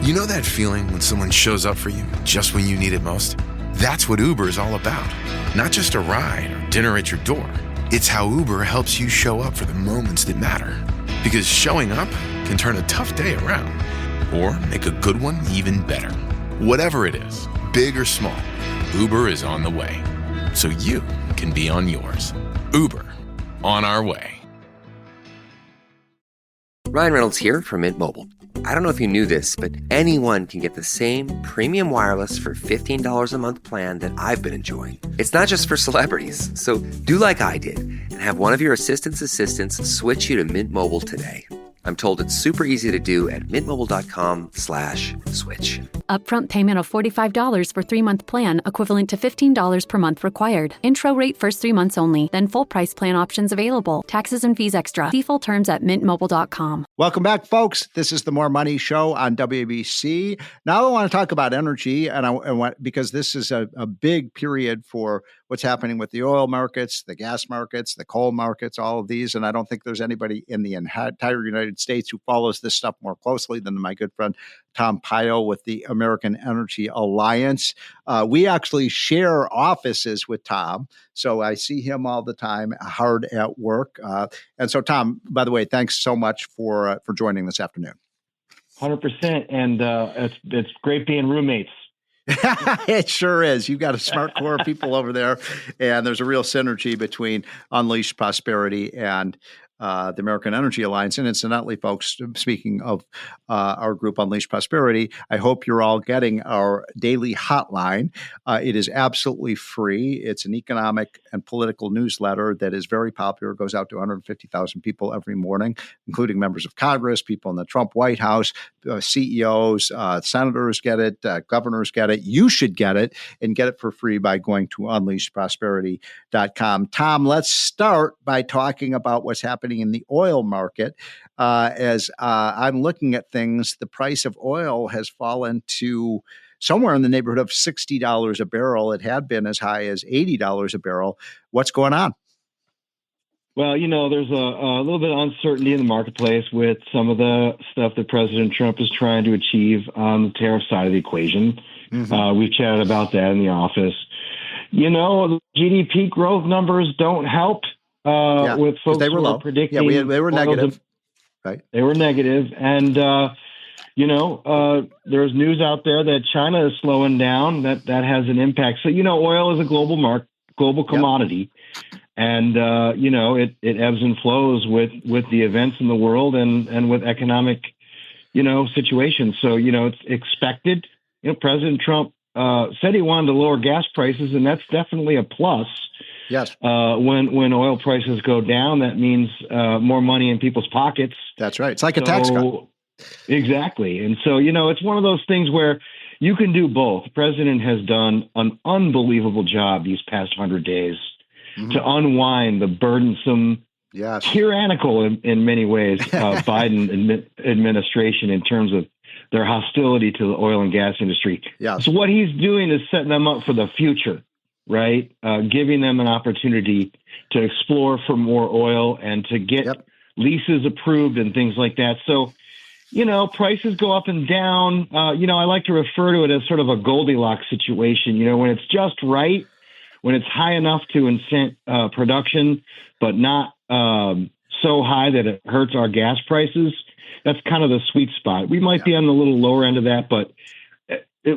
You know that feeling when someone shows up for you just when you need it most? That's what Uber is all about. Not just a ride or dinner at your door. It's how Uber helps you show up for the moments that matter. Because showing up can turn a tough day around or make a good one even better. Whatever it is, big or small, Uber is on the way. So you can be on yours. Uber, on our way. Ryan Reynolds here from Mint Mobile. I don't know if you knew this, but anyone can get the same premium wireless for $15 a month plan that I've been enjoying. It's not just for celebrities. So do like I did and have one of your assistants switch you to Mint Mobile today. I'm told it's super easy to do at mintmobile.com/switch. Upfront payment of $45 for 3-month plan, equivalent to $15 per month required. Intro rate first 3 months only, then full price plan options available. Taxes and fees extra. See full terms at mintmobile.com. Welcome back, folks. This is the More Money Show on WABC. Now I want to talk about energy, because this is a big period for what's happening with the oil markets, the gas markets, the coal markets, all of these. And I don't think there's anybody in the entire United States who follows this stuff more closely than my good friend Tom Pyle with the American Energy Alliance. We actually share offices with Tom, so I see him all the time, hard at work. And so, Tom, by the way, thanks so much for joining this afternoon. 100%, and it's great being roommates. It sure is. You've got a smart core of people over there, and there's a real synergy between Unleash Prosperity and the American Energy Alliance. And incidentally, folks, speaking of our group Unleash Prosperity, I hope you're all getting our daily hotline. It is absolutely free. It's an economic and political newsletter that is very popular. It goes out to 150,000 people every morning, including members of Congress, people in the Trump White House, CEOs, senators get it, governors get it. You should get it and get it for free by going to unleashprosperity.com. Tom, let's start by talking about what's happening in the oil market. As I'm looking at things, the price of oil has fallen to somewhere in the neighborhood of $60 a barrel. It had been as high as $80 a barrel. What's going on? Well, there's a little bit of uncertainty in the marketplace with some of the stuff that President Trump is trying to achieve on the tariff side of the equation. Mm-hmm. We've chatted about that in the office. The GDP growth numbers don't help. With folks they were low. Predicting, they were negative, right? They were negative, and there's news out there that China is slowing down. That has an impact. So oil is a global commodity, and it ebbs and flows with the events in the world and with economic situations. So it's expected. President Trump said he wanted to lower gas prices, and that's definitely a plus. Yes. When oil prices go down, that means more money in people's pockets. That's right. It's like a tax cut. Exactly. And so, it's one of those things where you can do both. The president has done an unbelievable job these past 100 days to unwind the burdensome, tyrannical in many ways, Biden administration in terms of their hostility to the oil and gas industry. Yes. So what he's doing is setting them up for the future. Right? Giving them an opportunity to explore for more oil and to get leases approved and things like that. So, prices go up and down. I like to refer to it as sort of a Goldilocks situation, when it's just right, when it's high enough to incent production, but not so high that it hurts our gas prices. That's kind of the sweet spot. We might be on the little lower end of that, but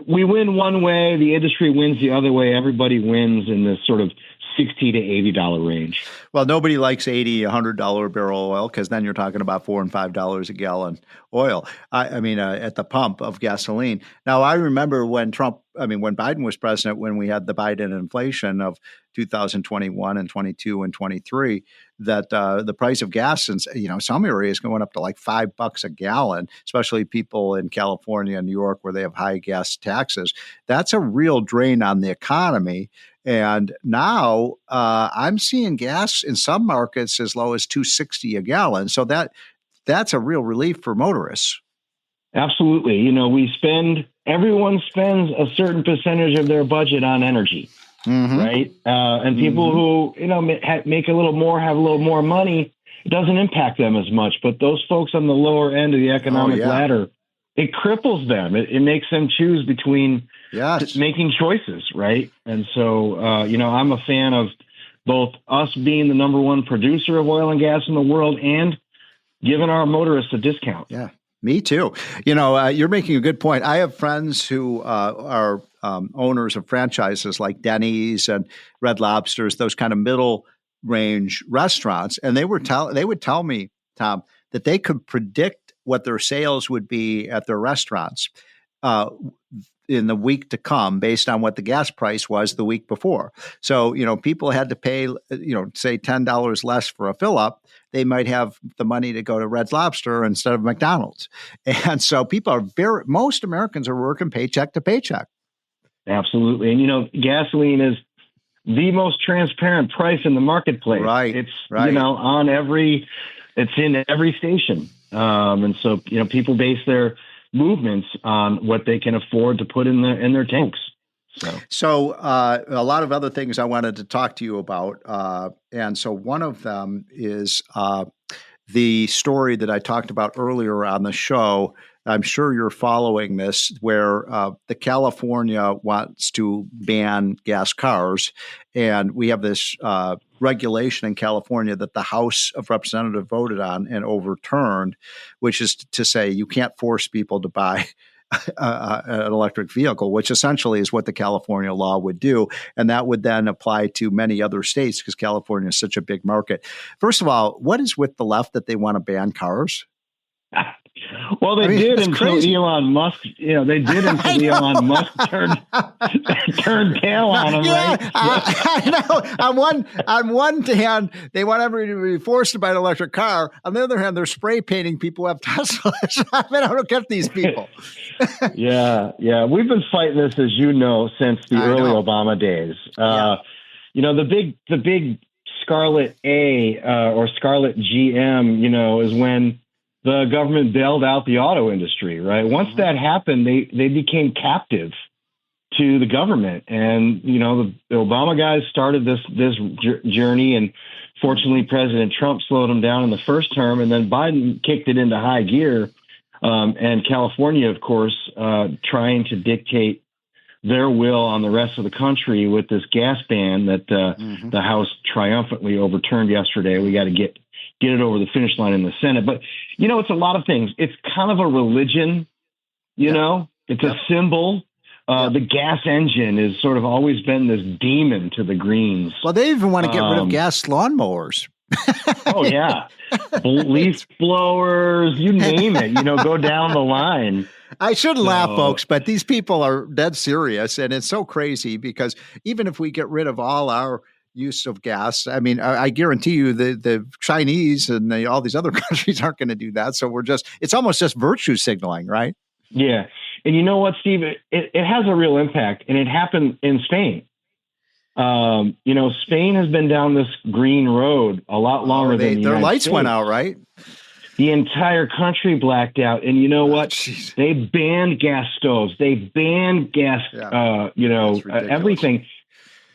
we win one way, the industry wins the other way. Everybody wins in this sort of $60 to $80 range. Well, nobody likes $80, $100 a barrel oil, because then you're talking about $4 and $5 a gallon oil. At the pump of gasoline. Now, I remember when Biden was president, when we had the Biden inflation of 2021 and 22 and 23, that the price of gas in some areas going up to like $5 a gallon, especially people in California and New York where they have high gas taxes. That's a real drain on the economy. And now I'm seeing gas in some markets as low as $2.60 a gallon. So that's a real relief for motorists. Absolutely. Everyone spends a certain percentage of their budget on energy, right? And people who, make a little more, have a little more money, it doesn't impact them as much. But those folks on the lower end of the economic ladder it cripples them. It makes them choose between Yes. making choices, right? And so, I'm a fan of both us being the number one producer of oil and gas in the world and giving our motorists a discount. Yeah, me too. You're making a good point. I have friends who are owners of franchises like Denny's and Red Lobsters, those kind of middle range restaurants, and they would tell me, Tom, that they could predict what their sales would be at their restaurants in the week to come based on what the gas price was the week before. So, people had to pay, say $10 less for a fill up. They might have the money to go to Red Lobster instead of McDonald's. And so most Americans are working paycheck to paycheck. Absolutely. And, gasoline is the most transparent price in the marketplace. Right. It's, right. It's in every station. And so, people base their movements on what they can afford to put in their tanks. So a lot of other things I wanted to talk to you about. And so one of them is the story that I talked about earlier on the show. I'm sure you're following this, where the California wants to ban gas cars. And we have this regulation in California that the House of Representatives voted on and overturned, which is to say you can't force people to buy an electric vehicle, which essentially is what the California law would do. And that would then apply to many other states because California is such a big market. First of all, what is with the left that they want to ban cars? Well, they did until Elon Musk. They did until Elon Musk turned tail on him. Yeah, right? I know. On one hand, they want everybody to be forced to buy an electric car. On the other hand, they're spray painting people who have Teslas. I don't get these people. Yeah. We've been fighting this, as you know, since the early Obama days. The big Scarlet A or Scarlet GM, is when the government bailed out the auto industry, right? Once that happened, they became captive to the government. And, the Obama guys started this journey. And fortunately, President Trump slowed them down in the first term. And then Biden kicked it into high gear. And California, of course, trying to dictate their will on the rest of the country with this gas ban that the House triumphantly overturned yesterday. We got to get it over the finish line in the Senate. But, it's a lot of things. It's kind of a religion, it's a symbol. The gas engine has sort of always been this demon to the Greens. Well, they even want to get rid of gas lawnmowers. Oh, yeah. Leaf blowers, you name it, go down the line. I shouldn't laugh, folks, but these people are dead serious. And it's so crazy because even if we get rid of all our use of gas, I mean, I guarantee you the Chinese and all these other countries aren't going to do that. So it's almost just virtue signaling, right? Yeah. And you know what, Steve, it has a real impact, and it happened in Spain. Spain has been down this green road a lot longer than the United States. Their lights went out, right? The entire country blacked out. And you know what? They banned gas stoves. They banned gas, everything.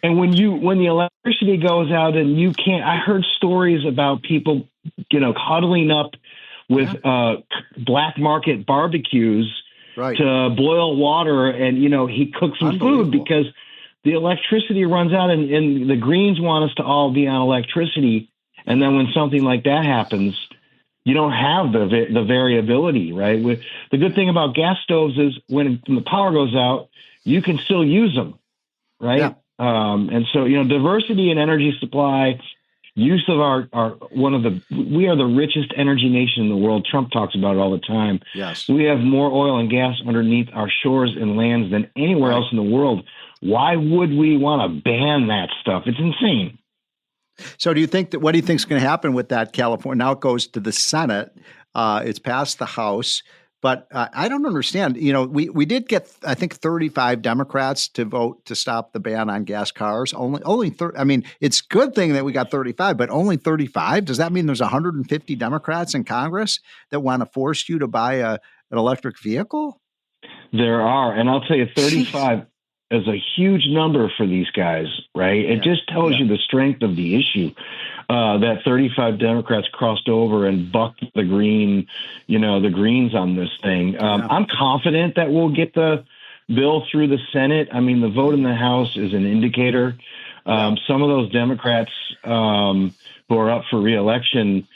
And when the electricity goes out and you can't, I heard stories about people, huddling up with black market barbecues to boil water and, he cooks some food because the electricity runs out and the Greens want us to all be on electricity. And then when something like that happens, you don't have the variability, right? The good thing about gas stoves is when the power goes out, you can still use them, right? Yeah. And so, diversity in energy supply, use of we are the richest energy nation in the world. Trump talks about it all the time. Yes. We have more oil and gas underneath our shores and lands than anywhere else in the world. Why would we want to ban that stuff? It's insane. So what do you think is going to happen with that California? Now it goes to the Senate. It's passed the House. But I don't understand. We did get, I think, 35 Democrats to vote to stop the ban on gas cars. Only 30. I mean, it's a good thing that we got 35, but only 35. Does that mean there's 150 Democrats in Congress that want to force you to buy an electric vehicle? There are, and I'll tell you, 35. is a huge number for these guys, right? It just tells you the strength of the issue. That 35 Democrats crossed over and bucked the the Greens on this thing. I'm confident that we'll get the bill through the Senate. I mean, the vote in the House is an indicator. Some of those Democrats who are up for re-election,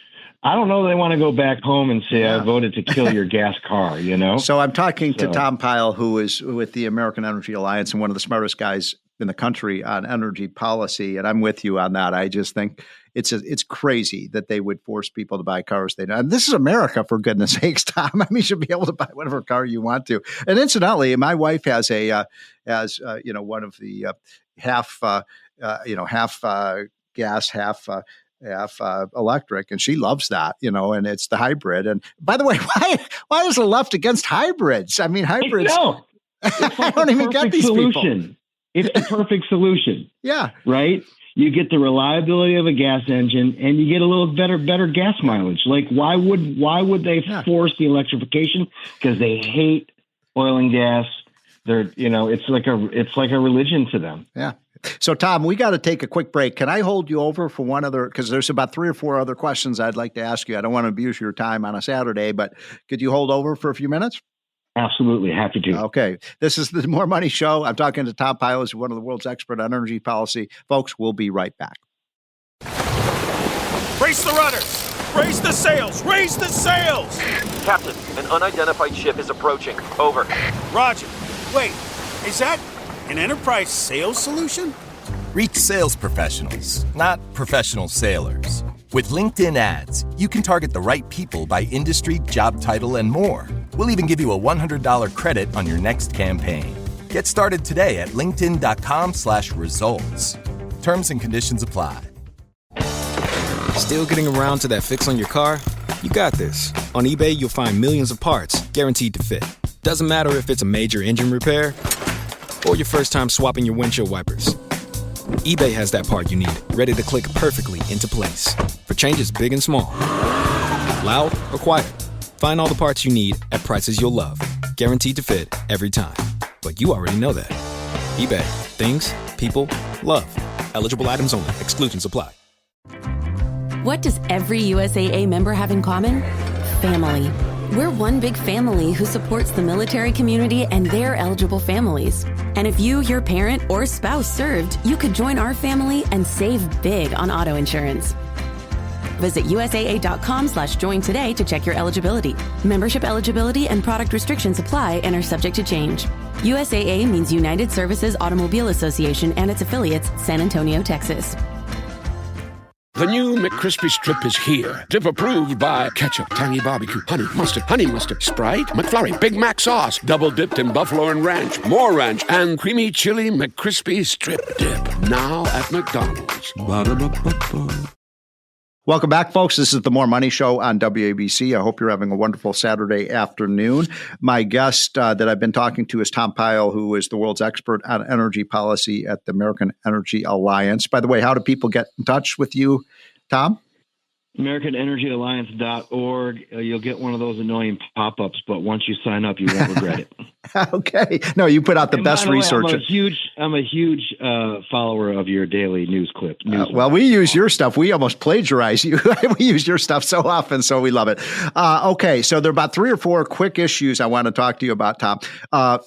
I don't know they want to go back home and say, I voted to kill your gas car, So I'm talking to Tom Pyle, who is with the American Energy Alliance and one of the smartest guys in the country on energy policy. And I'm with you on that. I just think it's crazy that they would force people to buy cars they don't. And this is America, for goodness sakes, Tom. I mean, you should be able to buy whatever car you want to. And incidentally, my wife has one of the half gas, half electric, and she loves that, and it's the hybrid. And by the way, why is the left against hybrids? I mean, hybrids. No, I don't even get these solution. People. It's the perfect solution. Yeah. Right. You get the reliability of a gas engine, and you get a little better gas mileage. Like, why would they force the electrification? Because they hate oil and gas. They're, it's like a religion to them. Yeah. So, Tom, we got to take a quick break. Can I hold you over for one other? Because there's about 3 or 4 other questions I'd like to ask you. I don't want to abuse your time on a Saturday, but could you hold over for a few minutes? Absolutely. Happy to. Okay. This is the More Money Show. I'm talking to Tom Pyle, who's one of the world's expert on energy policy. Folks, we'll be right back. Brace the rudders. Raise the sails. Raise the sails. Captain, an unidentified ship is approaching. Over. Roger. Wait, is that an enterprise sales solution? Reach sales professionals, not professional sailors. With LinkedIn ads, you can target the right people by industry, job title, and more. We'll even give you a $100 credit on your next campaign. Get started today at linkedin.com/results. Terms and conditions apply. Still getting around to that fix on your car? You got this. On eBay, you'll find millions of parts guaranteed to fit. Doesn't matter if it's a major engine repair or your first time swapping your windshield wipers. eBay has that part you need, ready to click perfectly into place for changes big and small. Loud or quiet, find all the parts you need at prices you'll love. Guaranteed to fit every time. But you already know that. eBay. Things, people, love. Eligible items only. Exclusions apply. What does every USAA member have in common? Family. We're one big family who supports the military community and their eligible families. And if you, your parent, or spouse served, you could join our family and save big on auto insurance. Visit USAA.com/join today to check your eligibility. Membership eligibility and product restrictions apply and are subject to change. USAA means United Services Automobile Association and its affiliates, San Antonio, Texas. The new McCrispy Strip is here. Dip approved by ketchup, tangy barbecue, honey mustard, Sprite, McFlurry, Big Mac sauce, double dipped in buffalo and ranch, more ranch, and creamy chili McCrispy Strip Dip. Now at McDonald's. Ba-da-ba-ba-ba. Welcome back, folks. This is the More Money Show on WABC. I hope you're having a wonderful Saturday afternoon. My guest that I've been talking to is Tom Pyle, who is the world's expert on energy policy at the American Energy Alliance. By the way, how do people get in touch with you, Tom? AmericanEnergyAlliance.org. You'll get one of those annoying pop-ups, but once you sign up, you won't regret it. Okay. No, you put out the best research. I'm a huge follower of your daily news clip. Well, we use your stuff. We almost plagiarize you. We use your stuff so often, so we love it. Okay, so there are about 3 or 4 quick issues I want to talk to you about, Tom.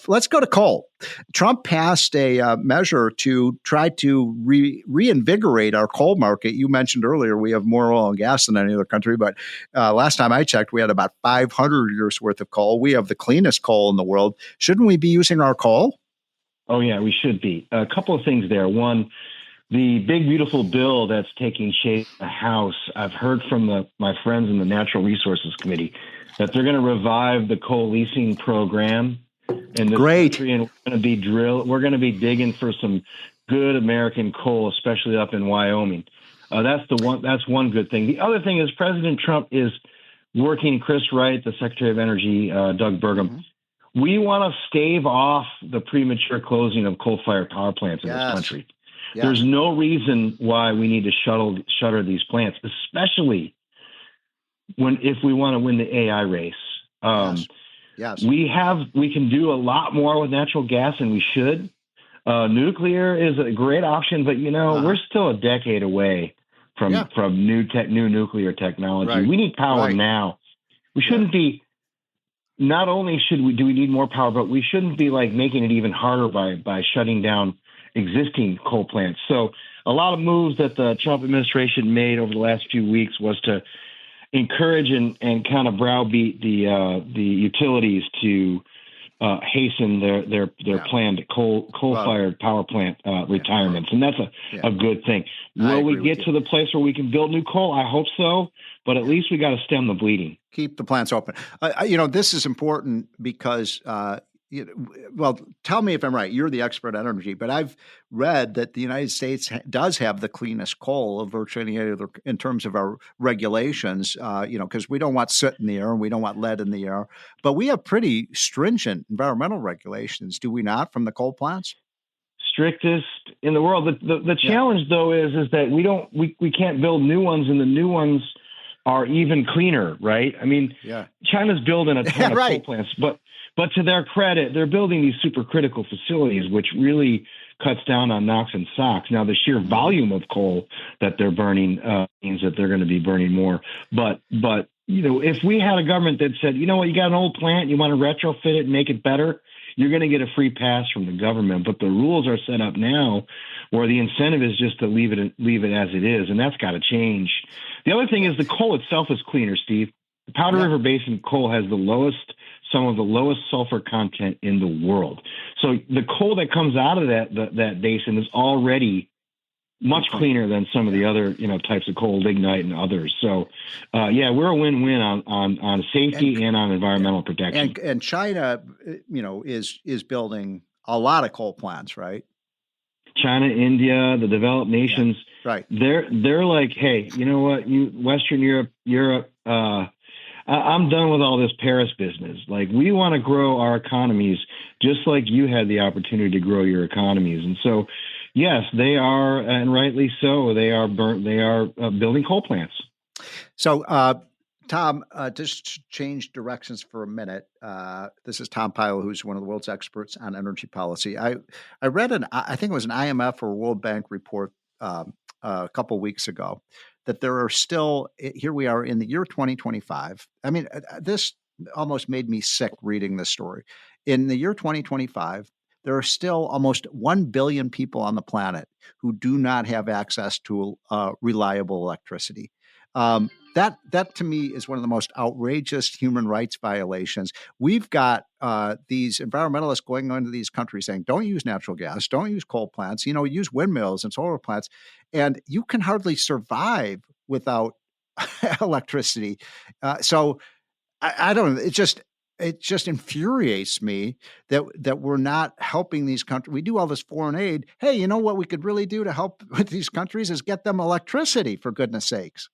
Let's go to coal. Trump passed a measure to try to reinvigorate our coal market. You mentioned earlier we have more oil and gas than any other country, but last time I checked, we had about 500 years worth of coal. We have the cleanest coal in the world. Shouldn't we be using our coal? Oh, yeah, we should be. A couple of things there. One, the big, beautiful bill that's taking shape in the House, I've heard from my friends in the Natural Resources Committee that they're going to revive the coal leasing program in this country, and we're going to be digging for some good American coal, especially up in Wyoming. That's one good thing. The other thing is President Trump is working Chris Wright, the Secretary of Energy, Doug Burgum. Mm-hmm. We want to stave off the premature closing of coal-fired power plants in this country. Yes. There's no reason why we need to shutter these plants, especially if we want to win the AI race. Yes. We can do a lot more with natural gas, and we should. Nuclear is a great option, but we're still a decade away from new nuclear technology. Right. We need power now. We shouldn't be. Not only do we need more power, but we shouldn't be like making it even harder by shutting down existing coal plants. So a lot of moves that the Trump administration made over the last few weeks was to encourage and kind of browbeat the utilities to hasten their planned coal-fired power plant retirements, and that's a good thing. Will we get to the place where we can build new coal? I hope so, but at least we got to stem the bleeding. Keep the plants open. This is important because, well, tell me if I'm right. You're the expert on energy, but I've read that the United States does have the cleanest coal of virtually any other in terms of our regulations, because we don't want soot in the air and we don't want lead in the air, but we have pretty stringent environmental regulations, do we not, from the coal plants? Strictest in the world. The challenge, though, is that we can't build new ones, and the new ones are even cleaner, right? I mean, China's building a ton of coal plants, but to their credit, they're building these supercritical facilities, which really cuts down on NOx and SOx. Now, the sheer volume of coal that they're burning means that they're going to be burning more. But if we had a government that said, you know what, you got an old plant, you want to retrofit it and make it better, you're going to get a free pass from the government. But the rules are set up now where the incentive is just to leave it as it is, and that's got to change. The other thing is the coal itself is cleaner, Steve. The Powder River Basin coal has some of the lowest sulfur content in the world. So the coal that comes out of that basin is already much cleaner than some of the other types of coal, lignite and others. So we're a win-win on safety and on environmental protection. And China, is building a lot of coal plants, right? China, India, the developed nations, right? They're like, hey, you know what, Western Europe, I'm done with all this Paris business. Like, we want to grow our economies just like you had the opportunity to grow your economies. And so, yes, they are, and rightly so, they are building coal plants. So, Tom, just change directions for a minute. This is Tom Pyle, who's one of the world's experts on energy policy. I read I think it was an IMF or World Bank report a couple weeks ago, that there are still, here we are in the year 2025. I mean, this almost made me sick reading this story. In the year 2025, there are still almost 1 billion people on the planet who do not have access to reliable electricity. That to me is one of the most outrageous human rights violations. We've got these environmentalists going into these countries saying, don't use natural gas, don't use coal plants, use windmills and solar plants. And you can hardly survive without electricity. So I don't know. It just infuriates me that we're not helping these countries. We do all this foreign aid. Hey, you know what we could really do to help with these countries is get them electricity, for goodness sakes.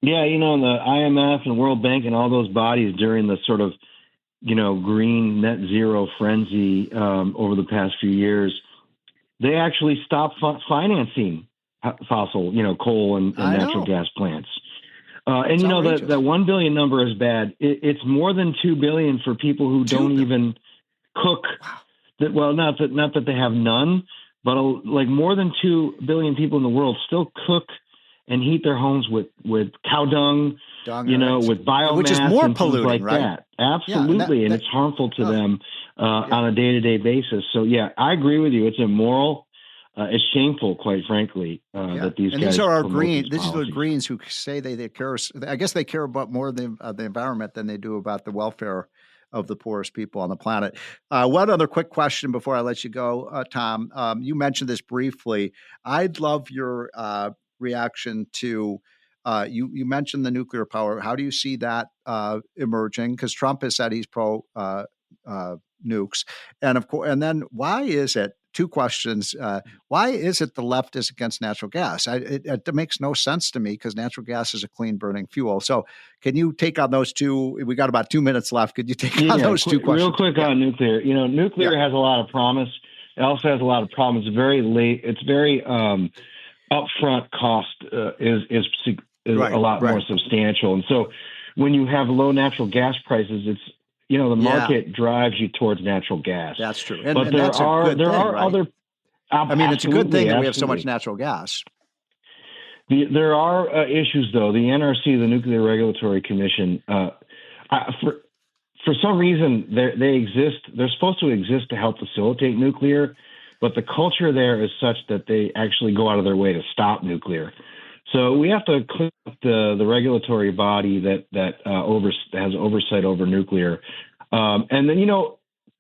Yeah, the IMF and World Bank and all those bodies during the sort of, green net zero frenzy over the past few years, they actually stopped financing fossil, coal and natural gas plants. And that 1 billion number is bad. It's more than 2 billion for people who don't even cook. Wow. Not that they have none, but like more than 2 billion people in the world still cook and heat their homes with cow dung, with biomass, which is more polluting, like right? that. Absolutely, and it's harmful to them on a day-to-day basis. So, I agree with you. It's immoral. It's shameful, quite frankly, that these guys. And these are our Greens. These are the Greens who say they care. I guess they care about more the environment than they do about the welfare of the poorest people on the planet. One other quick question before I let you go, Tom. You mentioned this briefly. I'd love your reaction to you mentioned the nuclear power. How do you see that emerging? Because Trump has said he's pro nukes, and of course, and then why is it? Two questions. Why is it the left is against natural gas? It makes no sense to me because natural gas is a clean burning fuel. So can you take on those two? We got about 2 minutes left. Could you take on those two questions? Real quick on nuclear. Nuclear has a lot of promise. It also has a lot of problems. It's very late. It's very upfront cost is a lot more substantial. And so when you have low natural gas prices, it's, the market drives you towards natural gas. That's true. But there are other I mean, it's a good thing that we have so Absolutely. much natural gas. There are issues, though. The NRC, the Nuclear Regulatory Commission, for some reason, they exist. They're supposed to exist to help facilitate nuclear, but the culture there is such that they actually go out of their way to stop nuclear. So we have to clean up the regulatory body that has oversight over nuclear. And then,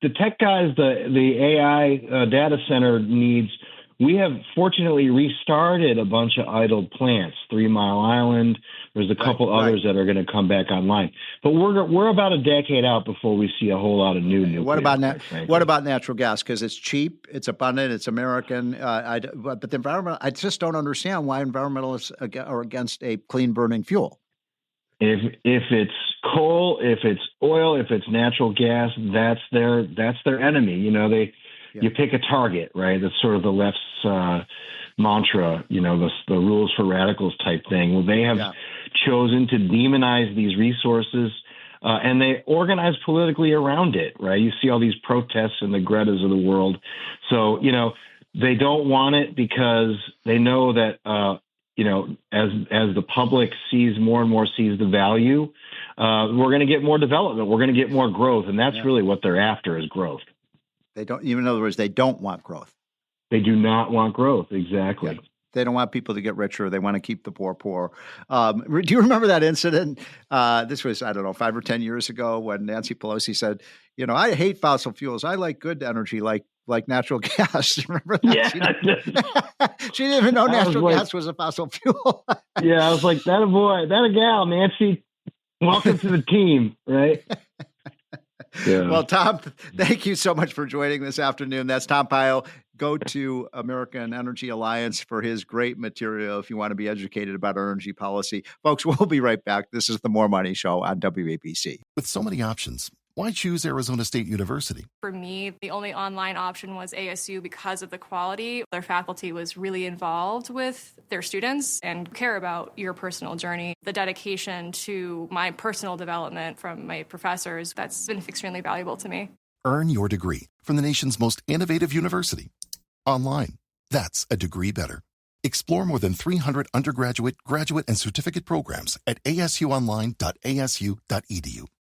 the tech guys, the AI data center needs. We have fortunately restarted a bunch of idled plants, 3 Mile Island. There's a couple others that are going to come back online. But we're about a decade out before we see a whole lot of new nuclear. What about natural gas? Because it's cheap, it's abundant, it's American. But the environment, I just don't understand why environmentalists are against a clean burning fuel. If it's coal, if it's oil, if it's natural gas, that's their enemy. You pick a target, right? That's sort of the left's mantra, the rules for radicals type thing. Well, they have chosen to demonize these resources, and they organize politically around it, right? You see all these protests and the Gretas of the world. So, they don't want it because they know that, as the public more and more sees the value, we're going to get more development. We're going to get more growth. And that's really what they're after is growth. They don't, even in other words, they don't want growth. They do not want growth. Exactly. Yeah. They don't want people to get richer. They want to keep the poor. Do you remember that incident? This was, 5 or 10 years ago when Nancy Pelosi said, I hate fossil fuels. I like good energy, like natural gas. Remember that? Yeah. She didn't even know natural gas was a fossil fuel. Yeah. I was like, that a gal, Nancy. Welcome to the team, right? Yeah. Well, Tom, thank you so much for joining this afternoon. That's Tom Pyle. Go to American Energy Alliance for his great material if you want to be educated about energy policy. Folks, we'll be right back. This is the More Money Show on WABC. With so many options, why choose Arizona State University? For me, the only online option was ASU because of the quality. Their faculty was really involved with their students and care about your personal journey. The dedication to my personal development from my professors, that's been extremely valuable to me. Earn your degree from the nation's most innovative university. Online. That's a degree better. Explore more than 300 undergraduate, graduate, and certificate programs at asuonline.asu.edu.